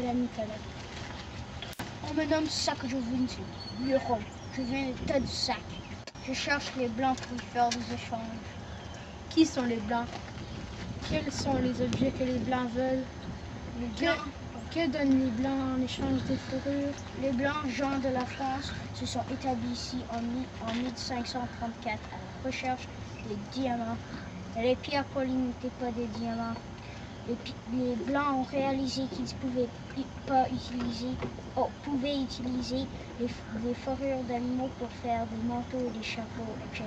Madame Nicolette. On me nomme Sac-Jovinci, Luron. Je viens de Tadoussac. Je cherche les Blancs pour y faire des échanges. Qui sont les Blancs? Quels sont les objets que les Blancs veulent? Les Blancs, Que donnent les Blancs en échange des fourrures? les Blancs gens de la France se sont établis ici en 1534 à la recherche des diamants. Les pierres polies n'étaient pas des diamants. Les Blancs ont réalisé qu'ils pouvaient utiliser les fourrures d'animaux pour faire des manteaux, des chapeaux, etc.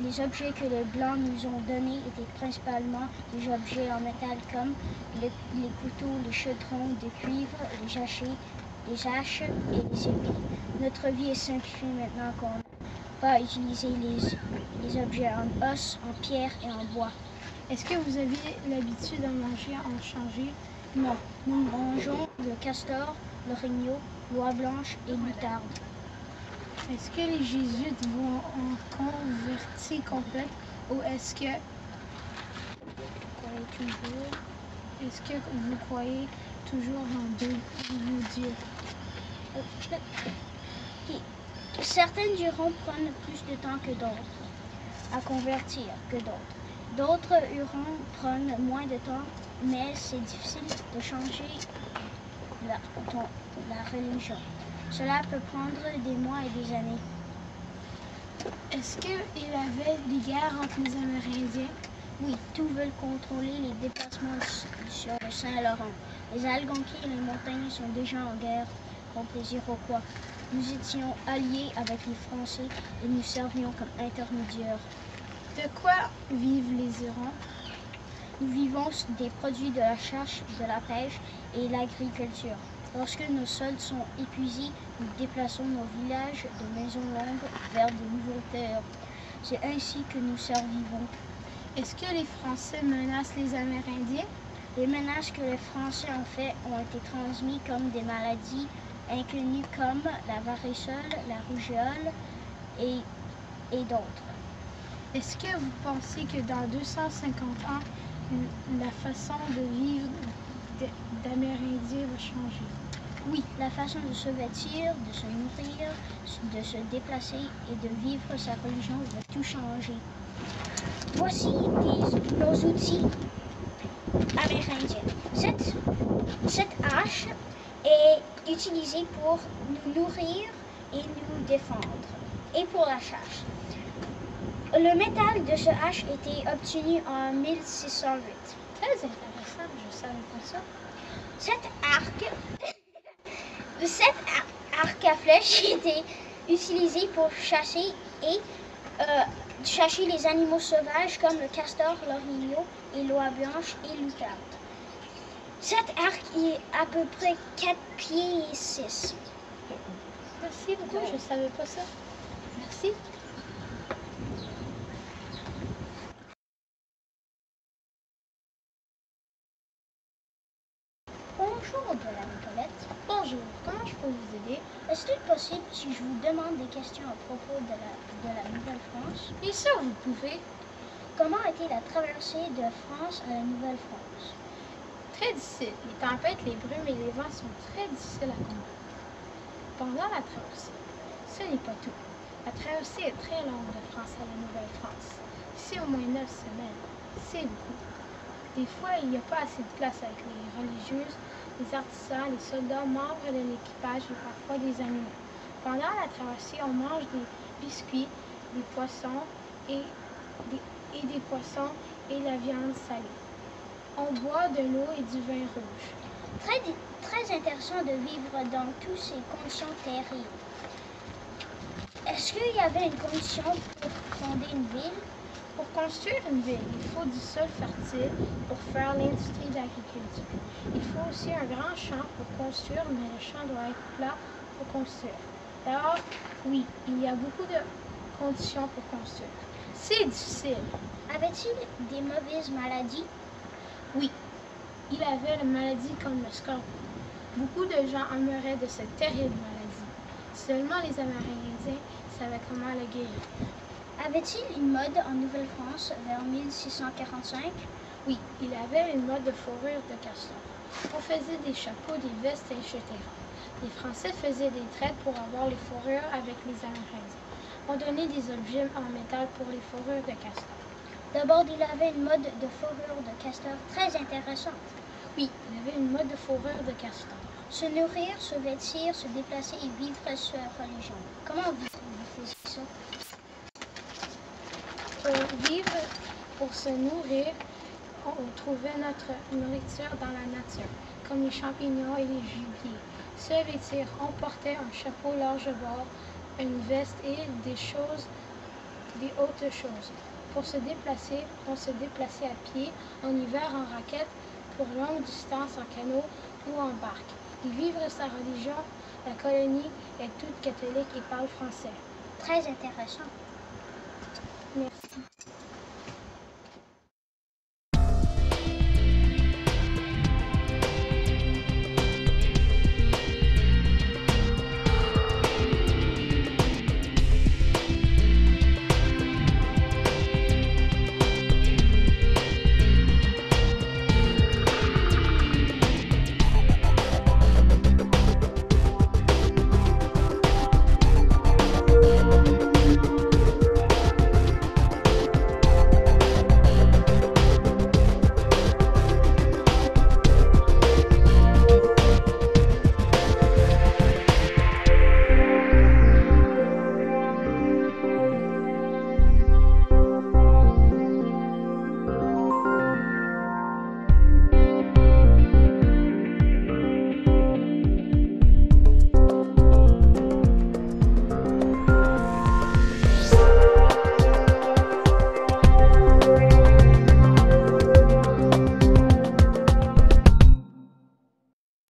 Les objets que les Blancs nous ont donnés étaient principalement des objets en métal comme les couteaux, les chaudrons de cuivre, les haches et les épées. Notre vie est simplifiée maintenant qu'on n'a pas utilisé les objets en os, en pierre et en bois. Est-ce que vous avez l'habitude de manger en changer? Non, nous mangeons le castor, l'orignal, l'oie blanche et moutarde. Est-ce que les jésuites vont en convertie complète ou est-ce que vous croyez toujours en deux dieux? Certains diront prendre plus de temps que d'autres à convertir que d'autres. D'autres diront prendre moins de temps, mais c'est difficile de changer la religion. Cela peut prendre des mois et des années. Est-ce qu'il y avait des guerres entre les Amérindiens? Oui, tous veulent contrôler les déplacements sur le Saint-Laurent. Les Algonquins et les montagnes sont déjà en guerre contre les Iroquois. Nous étions alliés avec les Français et nous servions comme intermédiaires. De quoi vivent les Hurons? Nous vivons des produits de la chasse, de la pêche et l'agriculture. Lorsque nos sols sont épuisés, nous déplaçons nos villages de maisons longues vers de nouvelles terres. C'est ainsi que nous survivons. Est-ce que les Français menacent les Amérindiens? Les menaces que les Français ont faites ont été transmises comme des maladies inconnues comme la varicelle, la rougeole et d'autres. Est-ce que vous pensez que dans 250 ans, la façon de vivre d'Amérindiens va changer? Oui, la façon de se vêtir, de se nourrir, de se déplacer et de vivre sa religion va tout changer. Voici nos outils amérindiens. Cette hache est utilisée pour nous nourrir et nous défendre, et pour la chasse. Le métal de ce hache était obtenu en 1608. Très intéressant, je ne savais pas ça. Cet arc à flèche était utilisé pour chasser les animaux sauvages comme le castor, l'orignal et l'oie blanche et l'outarde. Cet arc est à peu près 4 pieds et 6. Merci beaucoup, je ne savais pas ça. Merci. Bonjour, Madame Nicolette. Bonjour, comment je peux vous aider? Est-il possible si je vous demande des questions à propos de la Nouvelle-France? Bien sûr, vous pouvez. Comment était la traversée de France à la Nouvelle-France? Très difficile. Les tempêtes, les brumes et les vents sont très difficiles à combattre. Pendant la traversée, ce n'est pas tout. La traversée est très longue de France à la Nouvelle-France. C'est au moins 9 semaines. C'est beaucoup. Des fois, il n'y a pas assez de place avec les religieuses, les artisans, les soldats, membres de l'équipage et parfois des animaux. Pendant la traversée, on mange des biscuits, des poissons et des poissons et la viande salée. On boit de l'eau et du vin rouge. Très intéressant de vivre dans toutes ces conditions terribles. Est-ce qu'il y avait une condition pour fonder une ville? Pour construire une ville, il faut du sol fertile pour faire l'industrie d'agriculture. Il faut aussi un grand champ pour construire, mais le champ doit être plat pour construire. Alors, oui, il y a beaucoup de conditions pour construire. C'est difficile. Avait-il des mauvaises maladies? Oui, il avait la maladie comme le scorpion. Beaucoup de gens en meuraient de cette terrible maladie. Seulement les Amérindiens savaient comment la guérir. Avait-il une mode en Nouvelle-France vers 1645? Oui, il avait une mode de fourrure de castor. On faisait des chapeaux, des vestes, etc. Les Français faisaient des traites pour avoir les fourrures avec les Amérindiens. On donnait des objets en métal pour les fourrures de castor. D'abord, il avait une mode de fourrure de castor très intéressante. Oui, il avait une mode de fourrure de castor. Se nourrir, se vêtir, se déplacer et vivre sa religion. Comment vous faisiez ça? Pour vivre, pour se nourrir, on trouvait notre nourriture dans la nature, comme les champignons et les gibiers. Se vêtir, on portait un chapeau large bord, une veste et des hautes choses. Pour se déplacer, on se déplaçait à pied, en hiver en raquette, pour longue distance en canot ou en barque. Et vivre sa religion, la colonie est toute catholique et parle français. Très intéressant.